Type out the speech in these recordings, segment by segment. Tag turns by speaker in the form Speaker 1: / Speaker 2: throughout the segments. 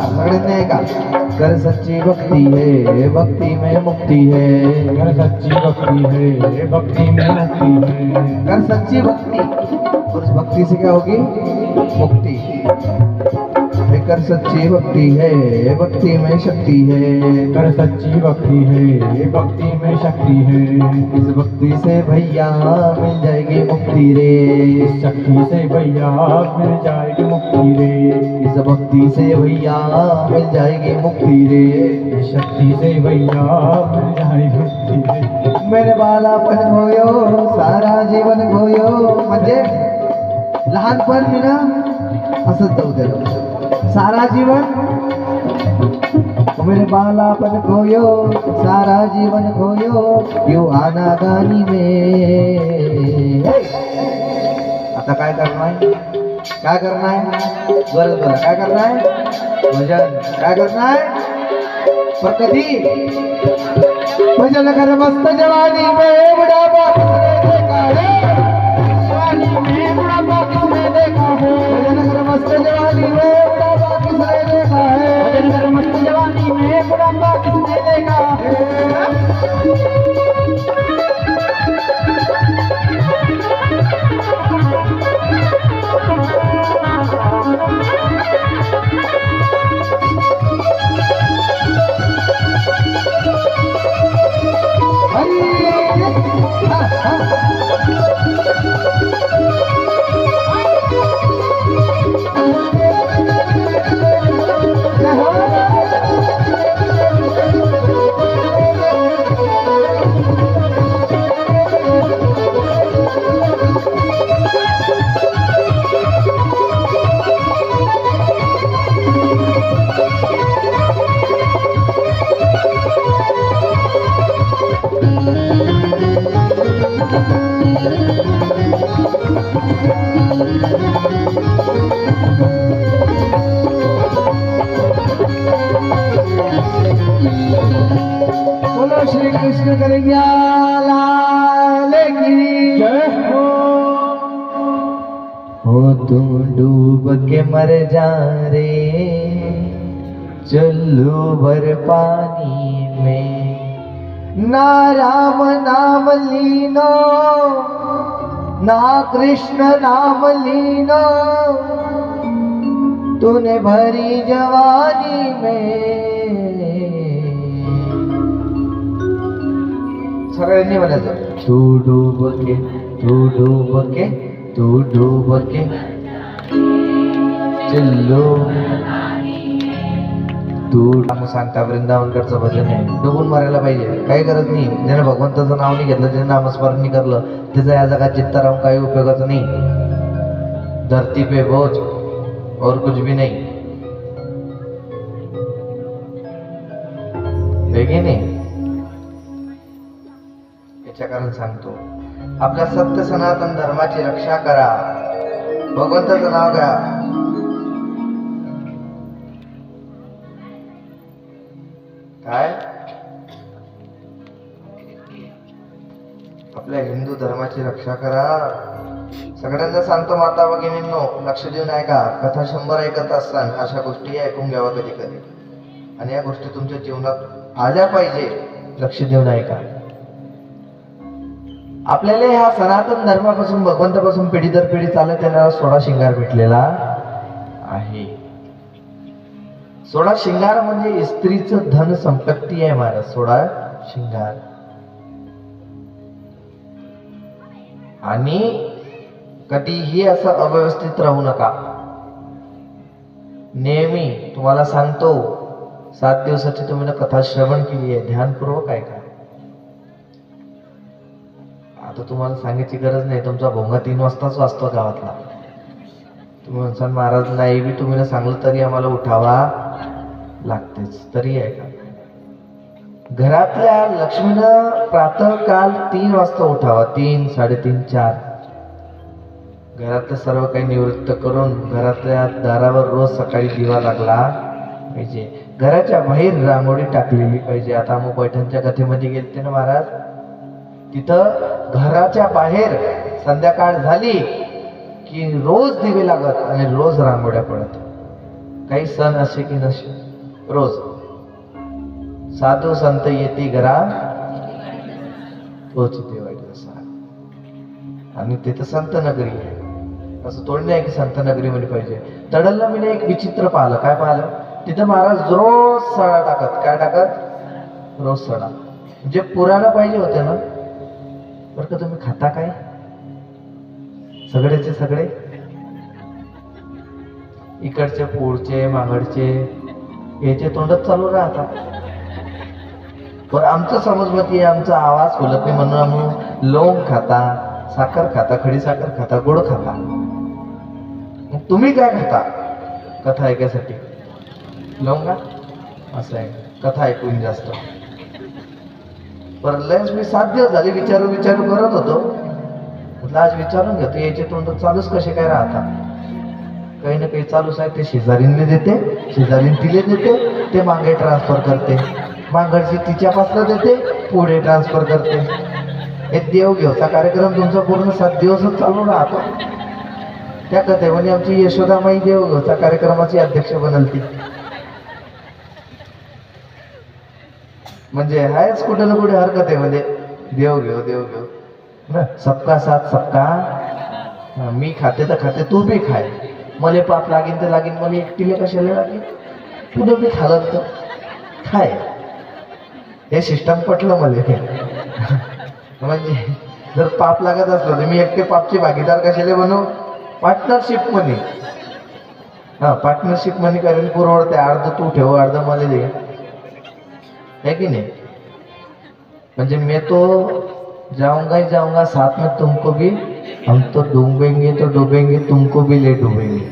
Speaker 1: सगळ्यांनी ऐका. कर सच्ची भक्ति है भक्ति में मुक्ति है.
Speaker 2: कर सच्ची भक्ति है भक्ति में मुक्ति है.
Speaker 1: कर सच्ची भक्ति और उस भक्ति से क्या होगी? मुक्ति. कर सच्ची भक्ति है भक्ति में शक्ति है.
Speaker 2: कर सच्ची भक्ति है भक्ति में शक्ति है.
Speaker 1: इस भक्ति से भैया मिल जाएगी मुक्ति रे.
Speaker 2: इस शक्ति से भैया मिल जाएगी मुक्ति रे.
Speaker 1: इस भक्ति से भैया मिल जाएगी मुक्ति रे.
Speaker 2: इस शक्ति से भैया मिल जाएगी मुक्ति रे.
Speaker 1: मेरे बालापण खोयो सारा जीवन खोयो. म्हणजे लहानपण मी ना असंच जाऊ द्या. सारा जीवन मेरे बालापन खोयो सारा जीवन खोयो यो आना गानी में. आता काय करणार? काय करणार? बरं बरं काय करणार? भजन. काय करणार? पर कधी भजन कर मस्त जवानी में बुढ़ापा किसने देखा है. जवानी में बुढ़ापा किसने देखा है. भजन कर मस्त जवानी में बुढ़ापा किसने देखा है. भजन कर मस्त जवानी में बुढ़ापा किसने देखा है. बोलो श्री कृष्ण कन्हैया लाल की जय हो. तुम डूब के मर जा रे चलो भर पानी में. ना राम नाम लीनो ना कृष्ण नाम लीनो तूने भरी जवानी में. सगळ्यांनी म्हणायचं तू डूब के तू डूब के तू डूब के चलो. तू सांगता वृंदावनकडचं भजन आहे. डुबून मारायला पाहिजे. काही गरज नाही. ज्याने भगवंताचं नाव नाही घेतलं ज्याने नामस्मरण नाही करलं त्याचा या जगात चित्त राहून काही उपयोगाचं नाही. धरती पे बोझ और कुछ भी नहीं. वेगळे नाही. याच्या कारण सांगतो आपल्या सत्य सनातन धर्माची रक्षा करा. भगवंताचं नाव घ्या. काय आपल्या हिंदू धर्माची रक्षा करा. सगळ्यांना सांगतो माता भगिनींनो लक्ष देऊन ऐका. कथा 100 ऐकत असताना अशा गोष्टी ऐकून घ्यावा कधी कधी. आणि या गोष्टी तुमच्या जीवनात आल्या पाहिजे. लक्ष देऊन ऐका. आपल्याला ह्या सनातन धर्मापासून भगवंतापासून पिढी दर पिढी चालत येणारा 16 शिंगार भेटलेला आहे. 16 शिंगार म्हणजे स्त्रीचं धन संपत्ती आहे महाराज. 16 शिंगार. आणि कधीही असं अव्यवस्थित राहू नका. नेहमी तुम्हाला सांगतो 7 दिवसाची तुम्ही कथा श्रवण केली आहे. ध्यानपूर्वक ऐका. आता तुम्हाला सांगायची गरज नाही. तुमचा भोंगा 3 वाजताच वाजतो गावातला. तुम्ही म्हणसाल महाराज नाही बी तुम्ही सांगलं तरी आम्हाला उठावा लागतेच. तरी ऐका. घरातल्या लक्ष्मीनं प्रातःकाल 3 वाजता उठावा. 3, 3:30, 4. घरातलं सर्व काही निवृत्त करून घरातल्या दारावर रोज सकाळी दिवा लागला पाहिजे. घराच्या बाहेर रांगोळी टाकलेली पाहिजे. आता मग पैठणच्या कथेमध्ये गेलते ना महाराज. तिथं घराच्या बाहेर संध्याकाळ झाली की रोज दिवे लागत आणि रोज रांगोळ्या पडत. काही सण असे की नसे रोज साधू संत येती घरा तोच ते वाईट असा. आणि ते तर संत नगरी आहे, असं थोडी नाही की संत नगरी मध्ये पाहिजे. तडलला मी एक विचित्र पाहिलं. काय पाहिलं? तिथं महाराज रोज सडा टाकत. काय टाकत? रोज सडा. जे पुरायला पाहिजे होते ना, बरं का तुम्ही खाता काय सगळेचे सगळे, इकडचे पुढचे मागडचे याचे तोंडच चालू राहतात. पण आमचं समजमती आमचा आवाज खोलत नाही म्हणून आम्ही लवंग खाता, साखर खाता, खडी साखर खाता, गोड खाता. मग तुम्ही काय खाता कथा ऐकायसाठी? लवंगा असं आहे कथा ऐकून जास्त. पर लयच मी 7 दिवस झाले विचारू करत होतो. म्हटलं आज विचारून घेतो याचे तोंड चालूच कसे काय राहतात. काही ना काही चालूच आहे. ते शेजारीने देते, शेजारीन तिले देते, ते मागे ट्रान्सफर करते, मागडची तिच्यापासून देते, पुढे ट्रान्सफर करते. हे देव घेवचा कार्यक्रम तुमचा पूर्ण 7 दिवसच चालू राहतो. त्या कथेमध्ये आमची यशोदामाई देव घेवचा कार्यक्रमाची अध्यक्ष बनलती. म्हणजे आहेच कुठे ना कुठे हर कथेमध्ये देव घेव ना. सबका साथ सबका. मी खाते तर खाते, तू बी खाय. मले पाप लागीन तर लागीन, मला एकटीले कशाला लागेल, तुझं बी खालं तर खाय. हे सिस्टम पटलं मला. म्हणजे जर पाप लागत असलं तर मी एकटे पापचे भागीदार कशाला बनवू? पार्टनरशिप मध्ये. हा, पार्टनरशिप मध्ये करेल पुरवडते. अर्ध तू ठेव, अर्ध मला दे, है की नाही? म्हणजे मैं तो जाऊंगा ही जाऊंगा, साथ में तुमको भी. हम तो डूबेंगे तो डूबेंगे, तुमको भी ले डूबेंगे.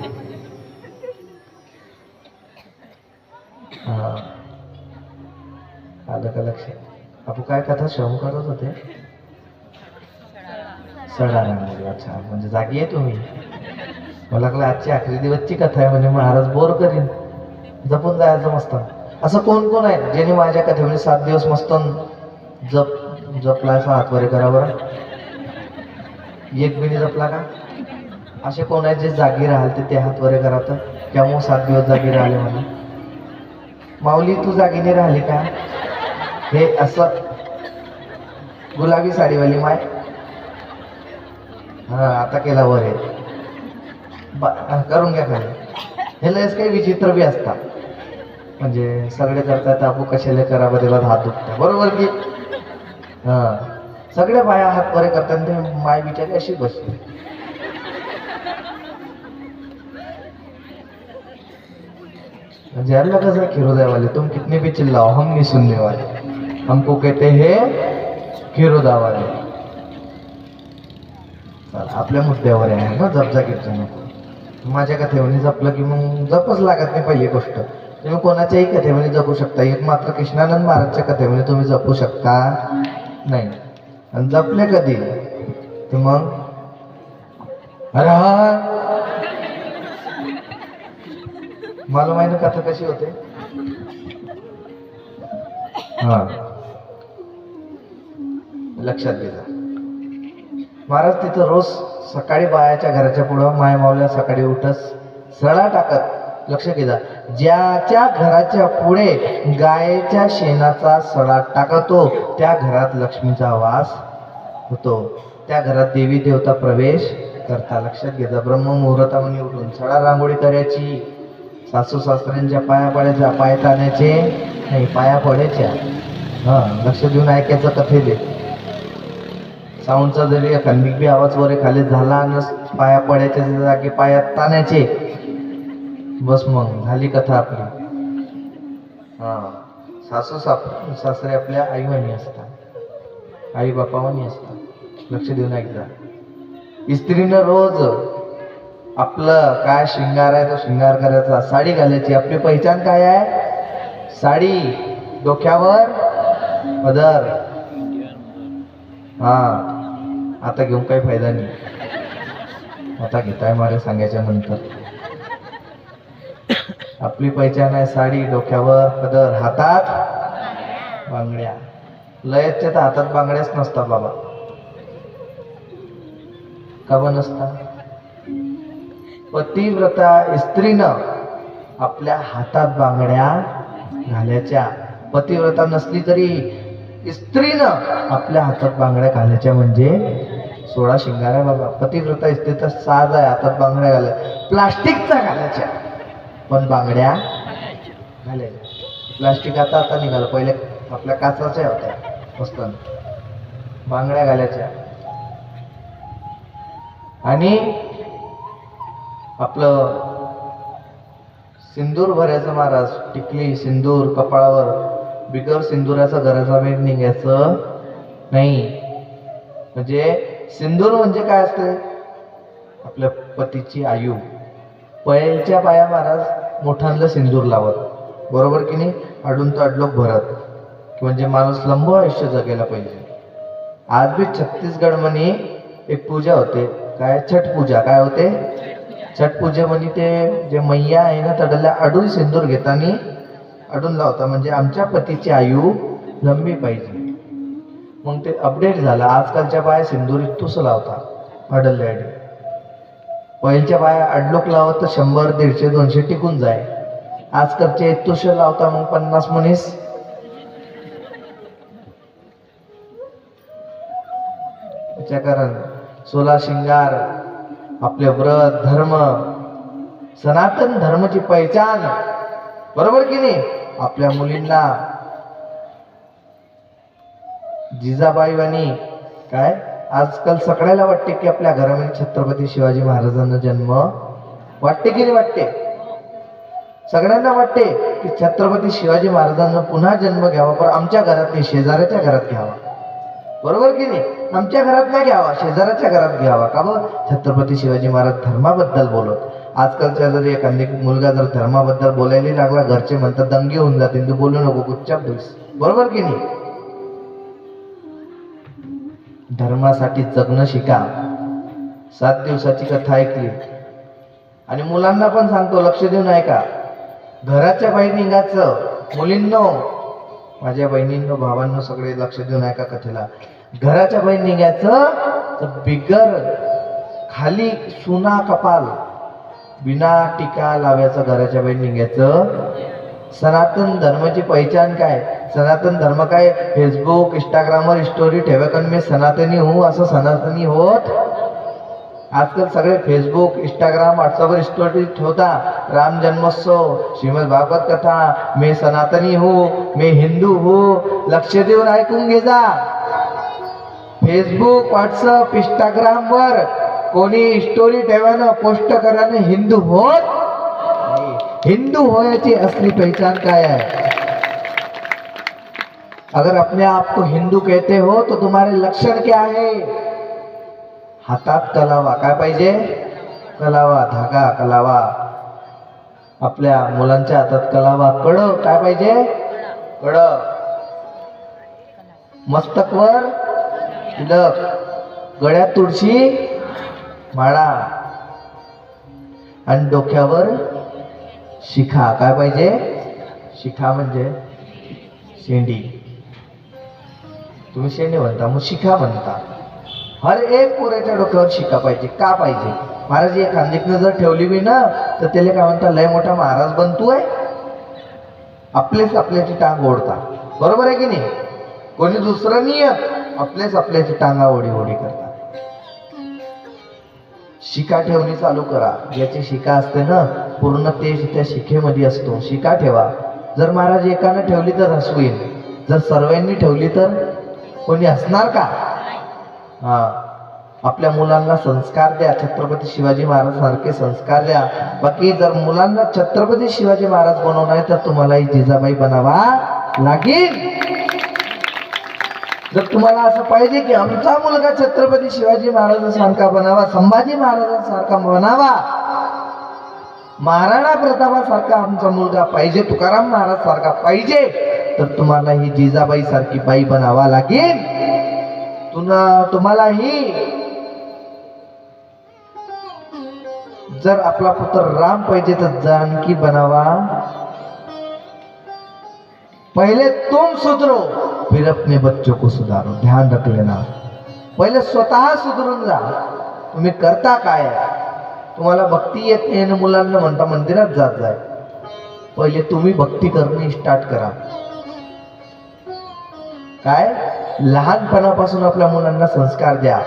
Speaker 1: हा, आलं का लक्षात? आपण काय कथा श्रम करत होते? सडा रांगोळी. अच्छा, म्हणजे जागी आहे तुम्ही. मला लागलं आजची आखरी दिवसची कथा आहे म्हणजे महाराज बोर करीन. जपून जायचं मस्त. असं कोण कोण आहे ज्याने माझ्या कथेमध्ये 7 दिवस मस्त जपला? असा हात वरे करा बरं. एक बिनी जपला का? असे कोण आहेत जे जागी राहाल ते हात वरे करा. तर त्यामुळे 7 दिवस जागी राहिले म्हणून. माऊली तू जागी नाही राहिली का? हे असं गुलाबी साडीवाली माय. हा, आता केला वर आहे करून घ्या खाली. हे लयच काही विचित्र बी असतात. म्हणजे सगळे करतात, आपू कशाला करावं, तेव्हा हात दुखतात. बरोबर की? हा, सगळ्या बाया हात वरे करतात. ते माय बिचारी अशी बसली. म्हणजे अल्लाह कसं खिरोदय वाले, तुम कितने भी चिल्लाओ हम नहीं सुनने वाले, हमको कहते हैं खिरोदा वाले. आपल्या मुद्द्यावर आहे ना, जपजा गिरजा नको. माझ्या कथेमध्ये जपलं की मग जपच लागत नाही. पहिली गोष्ट, तुम्ही कोणाच्याही कथेमध्ये जपू शकता, एक मात्र कृष्णानंद महाराजच्या कथेमध्ये तुम्ही जपू शकता नाही. आणि जपले कधी तर मग अरे मला माहिती कथा कशी होते. हा, लक्षात घ्या. महाराज तिथं रोज सकाळी बायाच्या घराच्या पुढं माय मावल्या सकाळी उठस सडा टाकत. लक्ष घ्या, ज्याच्या घराच्या पुढे गायेच्या शेणाचा सडा टाकतो त्या घरात लक्ष्मीचा वास होतो, त्या घरात देवी देवता प्रवेश करता. लक्षात घ्या. ब्रह्ममुहूर्तामध्ये उठून सडा रांगोळी करायची. सासू सासऱ्यांच्या पाया पडायच्या, पाय ताण्याचे नाही, पाया पडायच्या. हा, लक्ष देऊन ऐकायचं कथेले. साऊंडचा जरी एखादी बी आवाज वरे खाली झाला आणि पाया पडायच्या जागी पायात ताण्याचे, बस मग झाली कथा आपली. हा, सासू सासरे आपल्या आईवानी असतात, आई बापावानी असतात. लक्ष देऊन ऐकता. स्त्रीनं रोज आपलं काय शृंगार आहे तो शृंगार करायचा. साडी घालायची. आपली पहिचान काय आहे? साडी, डोक्यावर पदर. हा, आता घेऊन काही फायदा नाही. आता घेताय मारे सांगायच्या नंतर. आपली पहिचान आहे साडी, डोक्यावर पदर, हातात बांगड्या. लयच्या तर हातात बांगड्याच नसतात बाबा. का नसता? पतिव्रता स्त्रीनं आपल्या हातात बांगड्या घालायच्या. पतिव्रता नसली तरी स्त्रीनं आपल्या हातात बांगड्या घालायच्या म्हणजे 16 शिंगार आहे बाबा. पतिव्रता स्त्री तर साज आहे, हातात बांगड्या घालायच्या, प्लास्टिकचा घालायच्या पण बांगड्या घालायच्या. प्लास्टिक आता आता निघालं, पहिले आपल्या काचाच्या होत्या मस्त बांगड्या घालायच्या. आणि आपलं सिंदूर भरायचं महाराज, टिकली सिंदूर कपाळावर, बिगर सिंदुराचा घराचा वेग निघायचं नाही. म्हणजे सिंदूर म्हणजे काय असते, आपल्या पतीची आयु. पयलच्या बाया महाराज मोठ्यांना सिंदूर लावत, बरोबर की नाही, अडून तर अडलोक भरत, म्हणजे माणूस लंब आयुष्य जगायला पाहिजे. आज बी छत्तीसगड मध्ये एक पूजा होते, काय छठ पूजा, काय होते छठ पूजेमध्ये ते जे मैया आहे ना तडल्या अडून सिंदूर घेताना अडून लावता, म्हणजे आमच्या पतीची आयु लंबी पाहिजे. मग ते अपडेट झालं, आजकालच्या बाया सिंदूर इतूस लावता अडल्या अडी. पहिलच्या बाया अडलोक लावत तर 100, 150, 200 टिकून जाय. आजकालचे इतूस लावता मग 50 मनीस. त्याच्या कारण 16 शिंगार, आपले व्रत धर्म, सनातन धर्माची पहिचान, बरोबर की नाही. आपल्या मुलींना जिजाबाई आणि काय आजकाल सगळ्याला वाटते की आपल्या घरामध्ये छत्रपती शिवाजी महाराजांना जन्म, वाटते की नाही वाटते, सगळ्यांना वाटते की छत्रपती शिवाजी महाराजांना पुन्हा जन्म घ्यावा, पण आमच्या घरात नाही, शेजाऱ्याच्या घरात घ्यावा, बरोबर की नाही. आमच्या घरात नाही घ्यावा, शेजाऱ्याच्या घरात घ्यावा. का बरं, छत्रपती शिवाजी महाराज धर्माबद्दल बोलत. आजकालच्या जर एखादी मुलगा जर धर्माबद्दल बोलायला लागला, घरचे म्हणतात दंगे होऊन जातील, तू बोलू नको, गुपचाप बोल, बरोबर की नाही. धर्मासाठी जगणं शिका. 7 दिवसाची कथा ऐकली आणि मुलांना पण सांगतो, लक्ष देऊन ऐका. घराच्या बाहेर निघायचं, मुलींनो, माझ्या बहिणींनो, भावांनो, सगळे लक्ष देऊन ऐका कथेला. घराच्या बाहेर निघायचं तर बिगर खाली सुना कपाल, बिना टीका लावायचं घराच्या बाहेर निघायचं. सनातन धर्माची पहिचान काय, सनातन धर्म काय, फेसबुक इंस्टाग्रामवर स्टोरी ठेवा कारण मी सनातनी हूँ असं सनातनी होत. आजकाल सगळे फेसबुक इंस्टाग्राम व्हॉट्सअपवर स्टोरी ठेवता, राम जन्मोत्सव, श्रीमद भागवत कथा, मैं सनातनी हूँ, मैं हिंदू हूँ. लक्ष देऊन ऐकून घे जा. फेसबुक व्हॉट्सअप इंस्टाग्रामवर कोणी स्टोरी ठेवानं पोस्ट करानं हिंदू होत नाही. हिंदू होयाची असली पहचान काय है. अगर अपने आप को हिंदू कहते हो तो तुम्हारे लक्षण क्या है. हातात कलावा, काय पाहिजे, कलावा, धागा कलावा. आपल्या मुलांच्या हातात कलावा, कड काय पाहिजे, कड. मस्तकवर तिलक, गळ्यात तुळशी माळा आणि डोक्यावर शिखा, काय पाहिजे, शिखा म्हणजे शेंडी. तुम्ही शेंडी म्हणता, मग शिखा म्हणता. हर एक पोऱ्याच्या डोक्यावर शिका पाहिजे. का पाहिजे, महाराज एक खांदीकनं जर ठेवली बी ना तर त्याला काय म्हणता, लय मोठा महाराज बनतोय. आपलेच आपल्याची टांग ओढता, बरोबर आहे की नाही. कोणी दुसरं नाही येत, आपलेच आपल्याची टांगा ओढी ओढी करतात. शिका ठेवणी चालू करा. याची शिका असते ना पूर्ण तेज त्या शिखेमध्ये असतो. शिका ठेवा. जर महाराज एकानं ठेवली तर हसवीन, जर सर्वांनी ठेवली तर कोणी हसणार का. हा, आपल्या मुलांना संस्कार द्या, छत्रपती शिवाजी महाराज सारखे संस्कार द्या. बाकी जर मुलांना छत्रपती शिवाजी महाराज बनवणार आहे तर तुम्हालाही जिजाबाई बनावा लागेल. जर तुम्हाला असं पाहिजे की आमचा मुलगा छत्रपती शिवाजी महाराजांसारखा बनावा, संभाजी महाराजांसारखा बनावा, महाराणा प्रतापासारखा आमचा मुलगा पाहिजे, तुकाराम महाराज सारखा पाहिजे, तर तुम्हाला ही जिजाबाई सारखी बाई बनावा लागेल. तुम्हालाही जर आपला पुत्र राम पाहिजे तर जानकी बनावा. पहले तुम सुधरो फिर अपने बच्चों को सुधारो. ध्यान रख लेना. पहिले स्वतः सुधरून जा. तुम्ही करता काय, तुम्हाला भक्ती येत नाही मुलांना म्हणता मंदिरात जात जाय, पहिले तुम्ही भक्ती करणे स्टार्ट करा. काय लहानपणापासून आपल्या मुलांना संस्कार द्या.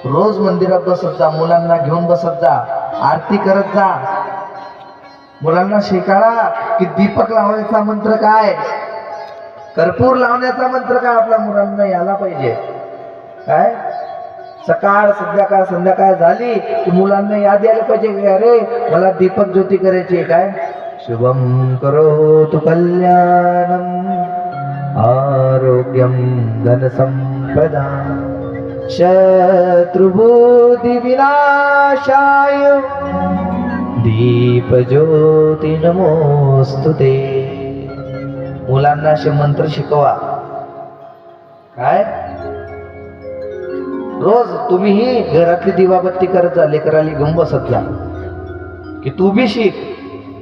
Speaker 1: रोज मंदिरात बसत जा, मुलांना घेऊन बसत जा, आरती करत जा. मुलांना शिकाळा की दीपक लावण्याचा मंत्र काय, कर्पूर लावण्याचा मंत्र काय आपल्या मुलांना यायला पाहिजे. काय सकाळ संध्याकाळ संध्याकाळ झाली की मुलांना याद यायला पाहिजे की अरे मला दीपक ज्योती करायची. काय शुभम करोतु कल्याणम आरोग्यम धनसंपदा शत्रुबुद्धि विनाशाय दीपज्योती नमोस्तुते. मुलांना असे मंत्र शिकवा. काय रोज तुम्हीही घरातली दिवाबत्ती करत जा, लेकराली घेऊन बसत जा की तू बी शिक.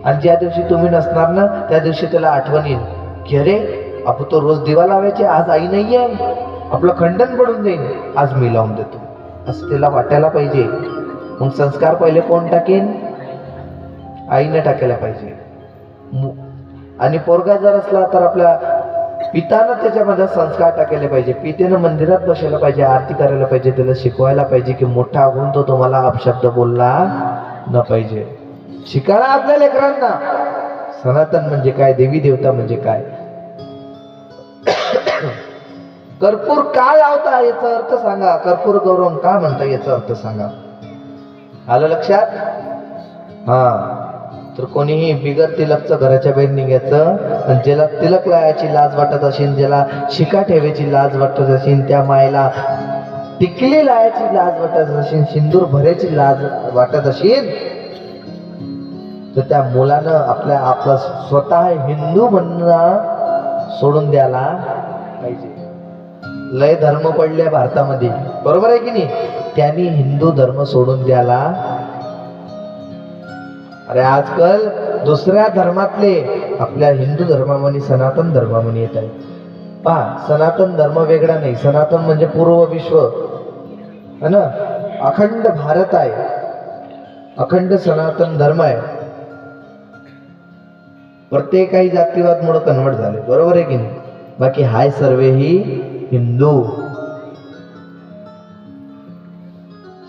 Speaker 1: आणि ज्या दिवशी तुम्ही नसणार ना त्या दिवशी त्याला आठवण येईल की अरे आपण तो रोज दिवा लावायचे, आज आई नाहीये, आपलं खंडन पडून जाईल, आज मी लावून देतो असं त्याला वाटायला पाहिजे. मग संस्कार पहिले कोण टाकेन, आईने टाकायला पाहिजे. आणि पोरगा जर असला तर आपल्या पितानं त्याच्यामध्ये संस्कार टाकायला पाहिजे. पितेनं मंदिरात बसायला पाहिजे, आरती करायला पाहिजे, त्याला शिकवायला पाहिजे की मोठा होऊन तो तुम्हाला अपशब्द बोलला न पाहिजे. शिकायला आपल्या लेकरांना सनातन म्हणजे काय, देवी देवता म्हणजे काय, कर्पूर का लावता याचा अर्थ सांगा, कर्पूर गौरव का म्हणता याचा अर्थ सांगा. आलं लक्षात? हा तर कोणीही बिगर तिलकचं घराच्या बाहेर निघायचं. आणि ज्याला तिलक लावायची लाज वाटत असेल, ज्याला शिका ठेवायची लाज वाटत असेल, त्या मायला टिकली लावायची लाज वाटत असेल, सिंदूर भरायची लाज वाटत असेल, तर त्या मुलानं आपला स्वतः हिंदू म्हणणं सोडून द्यायला पाहिजे. लय धर्म पडले भारतामध्ये, बरोबर आहे की नाही, त्यांनी हिंदू धर्म सोडून द्यायला. अरे आजकाल दुसऱ्या धर्मातले आपल्या हिंदू धर्मामध्ये सनातन धर्मामध्ये येत आहेत. पहा, सनातन धर्म वेगळा नाही, सनातन म्हणजे पूर्व विश्व है ना, अखंड भारत आहे, अखंड सनातन धर्म आहे. प्रत्येक काही जातीवाद मुळे कन्वर्ट झाले, बरोबर आहे की नाही. बाकी हाय सर्वे ही हिंदू.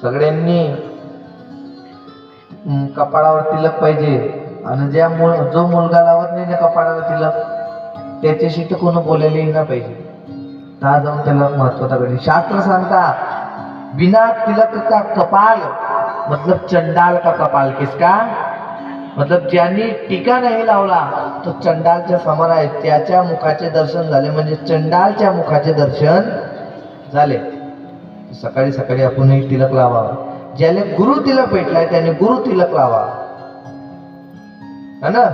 Speaker 1: सगळ्यांनी कपाळावर तिलक पाहिजे. आणि जो मुलगा लावत नाही ना कपाळावर तिलक, त्याच्याशी तर कोण बोलायलाही ना पाहिजे. का जाऊन त्याला महत्व दाखवले. शास्त्र सांगता बिना तिलक का कपाल मतलब चंडाल का कपाल. किसका मतलब ज्यांनी टीका नाही लावला तो चंडालच्या समान आहे. त्याच्या मुखाचे दर्शन झाले म्हणजे चंडालच्या मुखाचे दर्शन झाले. सकाळी सकाळी आपणही तिलक लावावं. ज्याला गुरु तिलक भेटलाय त्याने गुरु तिलक लावा, है ना.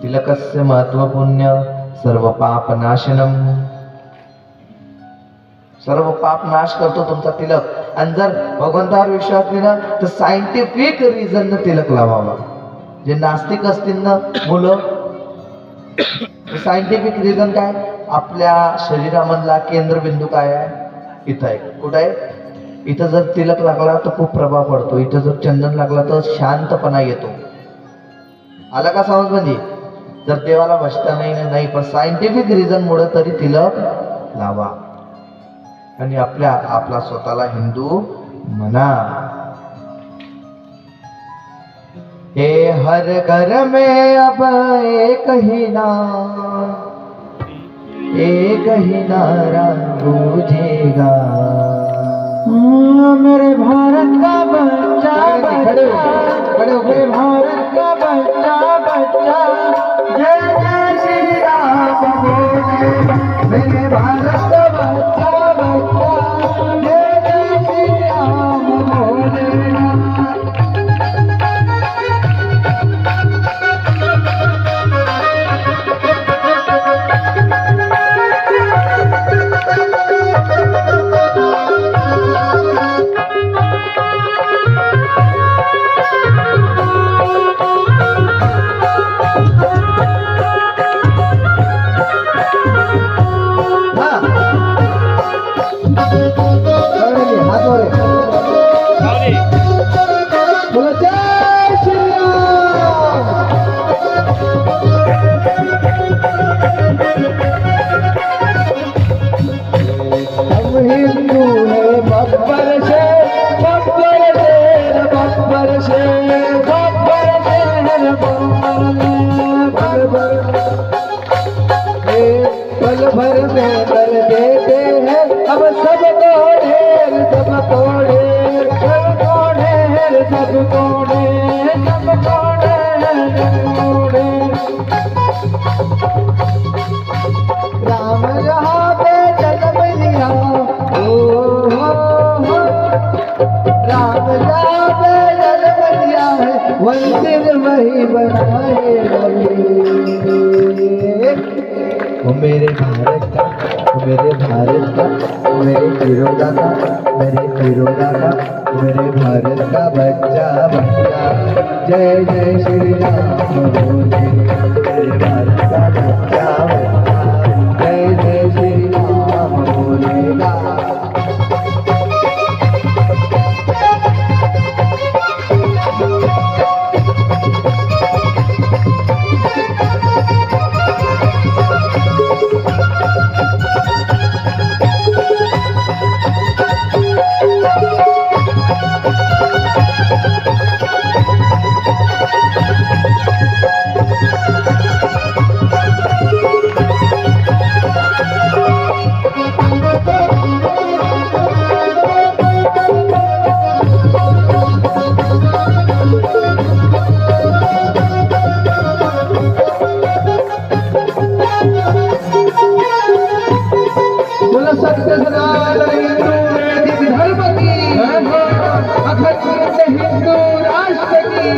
Speaker 1: तिलकस्य महत्व पुण्य सर्व पाप नाशनम. सर्व पाप नाश करतो तुमचा तिलक. आणि जर भगवंतावर विश्वास नाही ना तर सायंटिफिक रिझन तिलक लावावा. जे नास्तिक असतील ना मुलं, सायंटिफिक रिझन काय, आपल्या शरीरामधला केंद्रबिंदू काय आहे, इथं आहे. कुठं आहे, इथं जर तिलक लागला तर खूप प्रभाव पडतो, इथं जर चंदन लागला तर शांतपणा येतो. आला का समज? म्हणजे जर देवाला भजता नाही पण सायंटिफिक रिझन मुळे तरी तिलक लावा. आणि आपला स्वतःला हिंदू म्हणा. हे हर घर में अब एक ही नारा गूंजेगा.
Speaker 2: मेरे भारत का बच्चा बच्चा, मेरे भारत का बच्चा बच्चा, जय जय श्री राम बोले.
Speaker 1: मेरे भारत का बच्चा बच्चा,
Speaker 2: जय जय श्री राम बोले.
Speaker 1: हा
Speaker 2: हम हिंदू है बब्बर शेर बब्बर शेर बब्बर शेर बब्बर शेर बब्बर पल भर में कर देते हैं अब सबको ढेर सबको ढेर सबको ढेर सबको ढेर सबको ढेर सबको ढेर राम जहाँ पे जन्म लिया राम जहाँ पे जन्म लिया है मंदिर वही बनाए
Speaker 1: वो मेरे भारत का, वो मेरे भारत का, वो मेरे फिरोजा का, मेरे फिरोजा का, मेरे भारत का बच्चा बच्चा। जय जय श्री राम बोले, मेरे भारत का बच्चा बच्चा। जय जय श्री राम बोलेगा।
Speaker 2: सत्य सनातन हिंदू वैदिक धर्म की अखंड हिंदू राष्ट्र की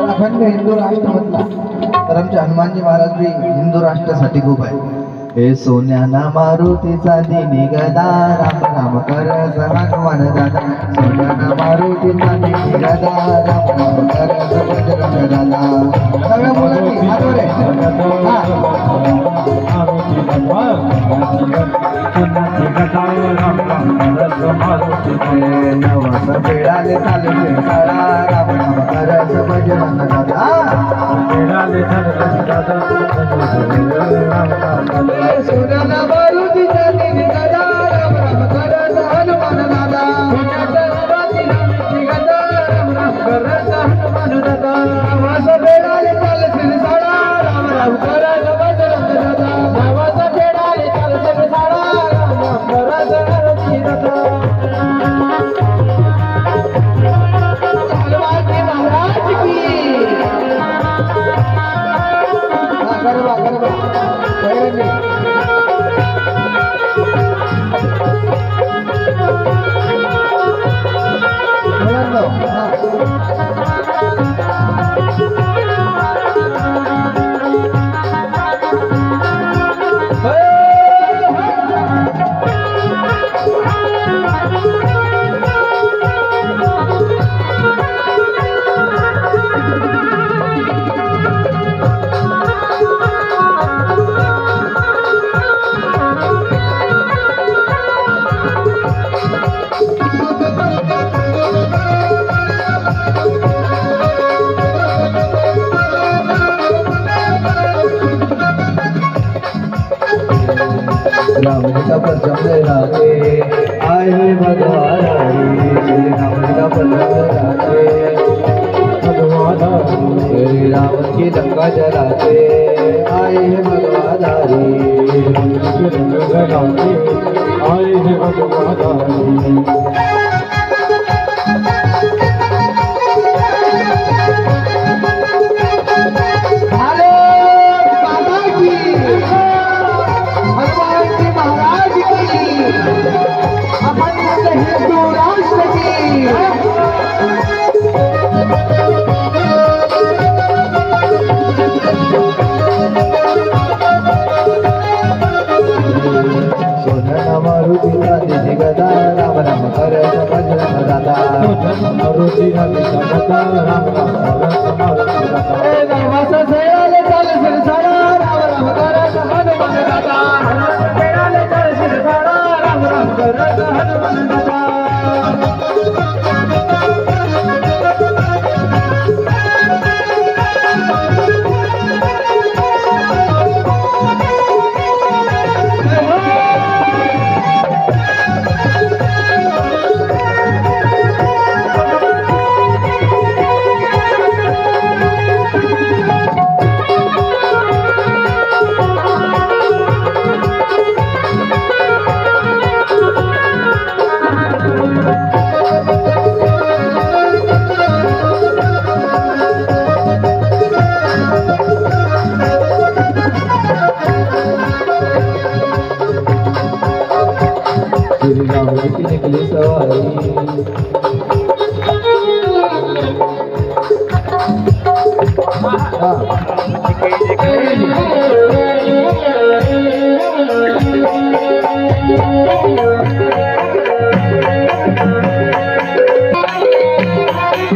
Speaker 1: अखंड हिंदू राष्ट्र म्हटला तर आमचे हनुमानजी महाराज बी हिंदू राष्ट्रासाठी खूप आहे. हे सोन्याना मारुतीचा दिनी गदा राम राम कर हनुमान दादा. सोन्याना मारुतीचा दिनी गदा राम राम कर बजरंग दादा. सगळ्या मुलांनी हात वर आहे. नवस फेडाले चाले साळा राम राम कर बजरंग दादा.
Speaker 2: सोन्याला मारुतीचा दिनी गदा राम राम करत हनुमान दादा. सोन्याच्या मारुतीची गदा राम राम करत हनुमान दादा. नवस फेडाले चालतील साळा राम राम करत बजरंग दादा. नवस फेडाले चालतील साळा राम राम करत हनुमान दादा. हनुमानजी महाराज की गरबा गरबा पहिल्यांदी मुलांनो,
Speaker 1: राम जी का परचम लहराते आए हैं भगवान हरि. श्री राम जी का परचम लहराते भगवान हरि. श्री रावण की लंका जलाते आए हैं भगवान हरि. आए हैं भगवान हरि.
Speaker 2: हिंदू राष्ट्र की
Speaker 1: सोन्याना मारुतीचा दिनी गदा राम राम करत बजरंग दादा
Speaker 2: मारुती हरीचा गदा राम राम करत मारुती दादा रामाचा सेवाले चाल शिरसाडा राम राम करत हनुमान दादा रामाचा सेवाले चाल शिरसाडा राम राम करत हनुमान दादा श्री राम की निकली सवारी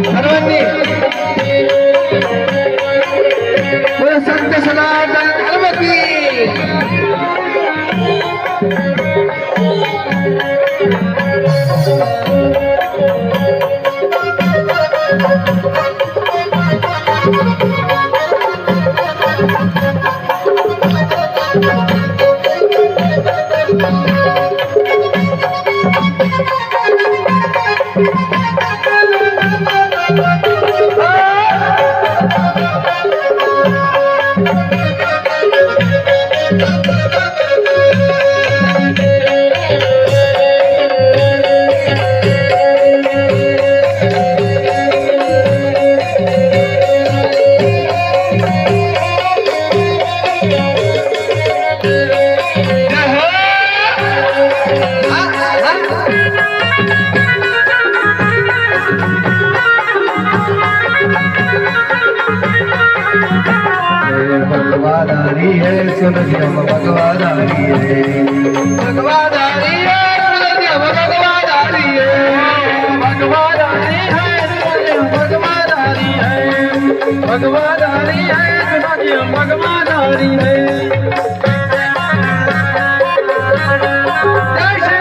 Speaker 2: सर्वांनी संत सनातन धर्म की भगवादारी है सुन जब भगवादारी है भगवादारी है सुन जब भगवादारी है भगवादारी है भगवादारी है भगवादारी है सुन जब भगवादारी है जय श्री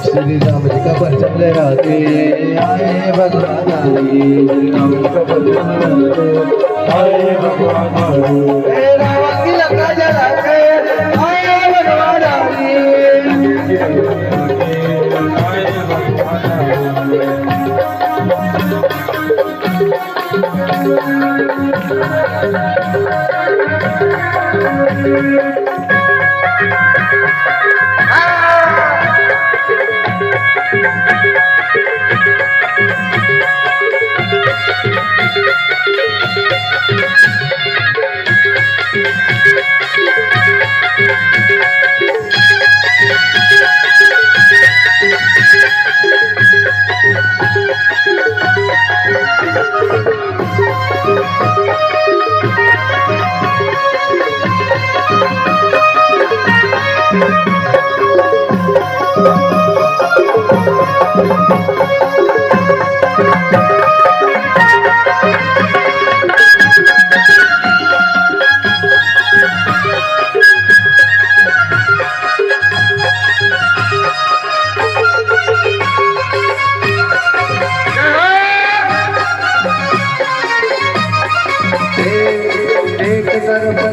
Speaker 2: श्री राम जी का भजन लहराते आए भगवानारी श्री राम जी का भजन लहराते आए भगवानारी राम की लंका जलाते आए भगवानारी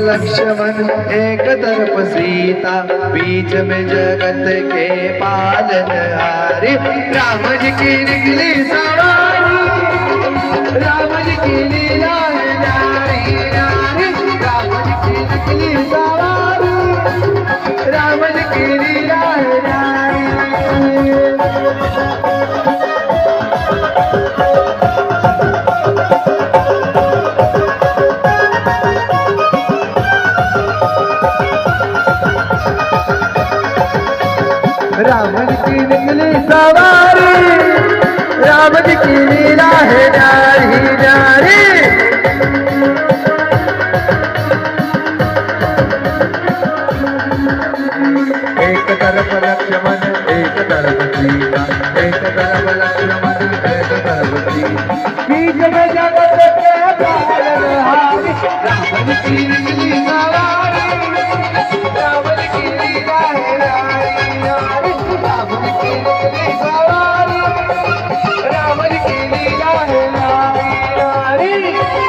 Speaker 2: लक्ष्मण एक तरफ सीता, बीच में जगत के पालनहारी। राम जी की निकली सवारी, राम जी की लीला है न्यारी न्यारी। राम जी की निकली सवारी, रावण की निकली सवारी रावण की लीला है न्यारी न्यारी एक तरफ लक्ष्मण एक तरफ सीता एक तरफ लक्ष्मण एक तरफ सीता बीच में जगत के पालनहारी रावण की निकली सवारी रावण की लीला है न्यारी न्यारी रावण की निकली सवारी रावण की लीला है न्यारी न्यारी